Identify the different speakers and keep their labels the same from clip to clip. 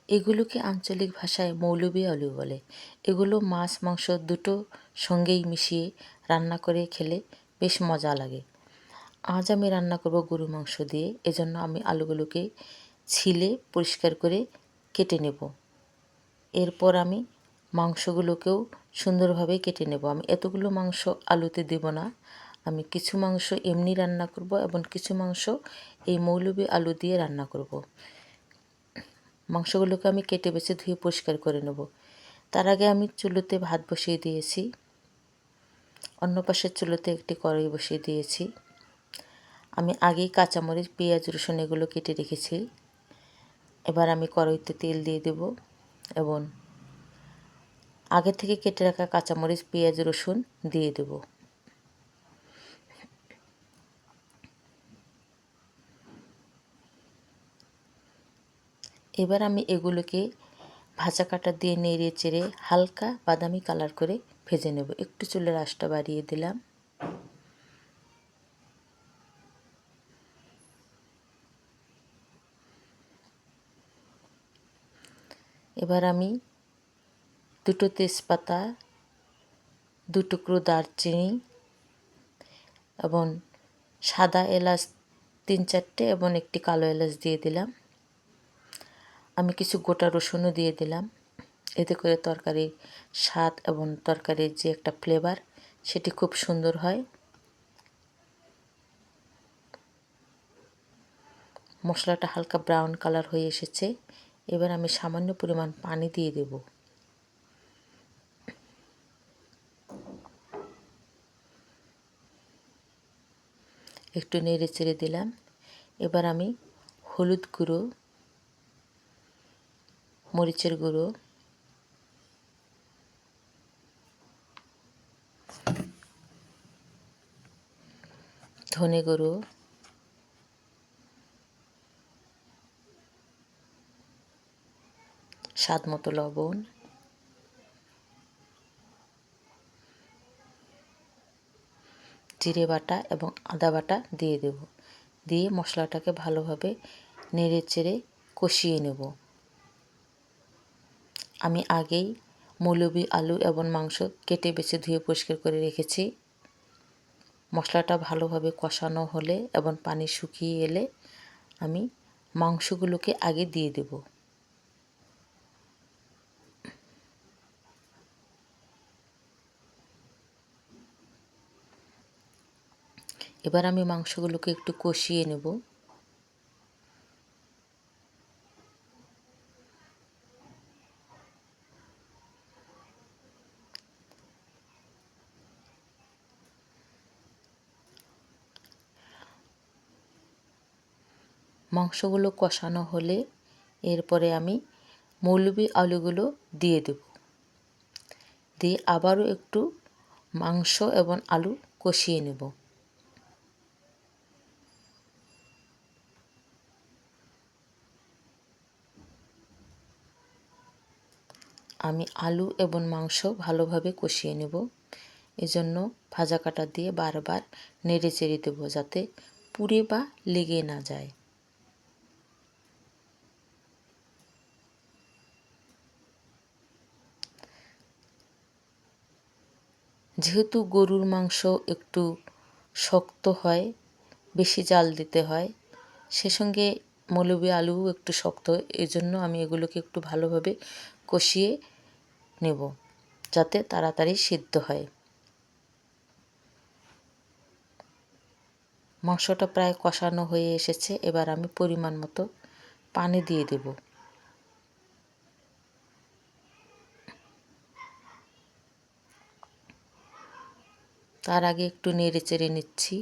Speaker 1: এগুলোকে আঞ্চলিক ভাষায় মৌলবি আলু বলে। এগুলো মাছ মাংস দুটো সঙ্গেই মিশিয়ে রান্না করে খেলে বেশ মজা লাগে। আজ আমি রান্না করব গরু মাংস দিয়ে, এজন্য আমি আলুগুলোকে ছিলে পরিষ্কার করে কেটে নেব। এরপর আমি মাংসগুলোকেও সুন্দরভাবে কেটে নেব। আমি এতগুলো মাংস আলুতে দেব না, আমি কিছু মাংস এমনি রান্না করব এবং কিছু মাংস এই মৌলবি আলু দিয়ে রান্না করব। মাংসগুলোকে আমি কেটে বেছে ধুয়ে পরিষ্কার করে নেব। তার আগে আমি চুলোতে ভাত বসিয়ে দিয়েছি, অন্য পাশের চুলোতে একটি কড়াই বসিয়ে দিয়েছি। আমি আগেই কাঁচামরিচ পেঁয়াজ রসুন এগুলো কেটে রেখেছি। এবার আমি কড়াইতে তেল দিয়ে দেব এবং আগে থেকে কেটে রাখা কাঁচামরিচ পেঁয়াজ রসুন দিয়ে দেব। এবার আমি এগুলোকে ভাজা কাঁটা দিয়ে নেড়ে চেড়ে হালকা বাদামি কালার করে ভেজে নেব। একটু চুলের আঁচটা বাড়িয়ে দিলাম। এবার আমি দুটো তেজপাতা, দু টুকরো দারচিনি এবং সাদা এলাচ 3-4টে এবং একটি কালো এলাচ দিয়ে দিলাম। আমি কিছু গোটা রসুনও দিয়ে দিলাম। এতে করে তরকারির স্বাদ এবং তরকারির যে একটা ফ্লেভার সেটি খুব সুন্দর হয়। মশলাটা হালকা ব্রাউন কালার হয়ে এসেছে। এবার আমি সামান্য পরিমাণ পানি দিয়ে দেব। একটু নেড়ে চেড়ে দিলাম। এবার আমি হলুদ গুঁড়ো, মরিচের গুঁড়ো, ধনে গুঁড়ো, স্বাদ মতো লবণ, জিরে বাটা এবং আদা বাটা দিয়ে দেব। দিয়ে মশলাটাকে ভালোভাবে নেড়ে চেড়ে কষিয়ে নেব। আমি আগেই মৌলবি আলু এবং মাংস কেটে বেছে ধুয়ে পরিষ্কার করে রেখেছি। মশলাটা ভালোভাবে কষানো হলে এবং পানি শুকিয়ে এলে আমি মাংসগুলোকে আগে দিয়ে দেব। এবার আমি মাংসগুলোকে একটু কষিয়ে নেব। মাংসগুলো কষানো হলে এরপরে আমি মৌলবি আলুগুলো দিয়ে দেব। দিয়ে আবারও একটু মাংস এবং আলু কষিয়ে নেব। আমি আলু এবং মাংস ভালোভাবে কষিয়ে নেব। এজন্য ভাজা কাঁটা দিয়ে বারবার নেড়ে চেড়ে দেবো যাতে পুড়ে বা লেগে না যায়। যেহেতু গরুর মাংস একটু শক্ত হয়, বেশি জাল দিতে হয়, সে সঙ্গে মৌলবি আলুও একটু শক্ত, এজন্য আমি এগুলোকে একটু ভালোভাবে কষিয়ে নেব যাতে তাড়াতাড়ি সিদ্ধ হয়। মাংসটা প্রায় কষানো হয়ে এসেছে। এবার আমি পরিমাণ মতো পানি দিয়ে দেব। তার আগে একটু নেড়ে চেড়ে নিচ্ছি।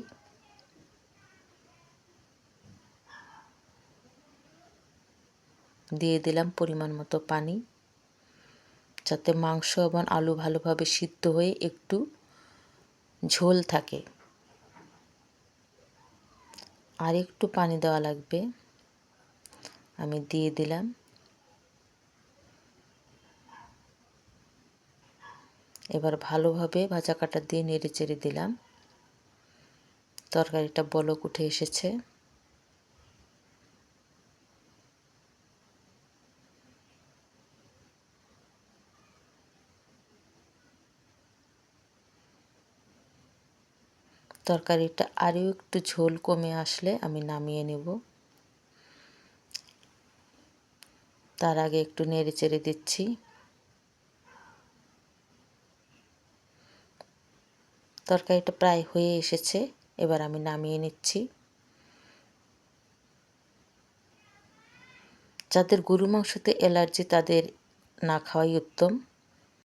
Speaker 1: দিয়ে দিলাম পরিমাণ মতো পানি যাতে মাংস এবং আলু ভালোভাবে সিদ্ধ হয়ে একটু ঝোল থাকে। আর একটু পানি দেওয়া লাগবে, আমি দিয়ে দিলাম। এবার ভালোভাবে ভাজা কাঁটা দিয়ে নেড়ে চেড়ে দিলাম। তরকারিটা বলক উঠে এসেছে। তরকারিটা আরও একটু ঝোল কমে আসলে আমি নামিয়ে নেব। তার আগে একটু নেড়ে চেড়ে দিচ্ছি। তরকারিটা প্রায় হয়ে এসেছে, এবার আমি নামিয়ে নিচ্ছি। যাদের গরু মাংসতে অ্যালার্জি তাদের না খাওয়াই উত্তম।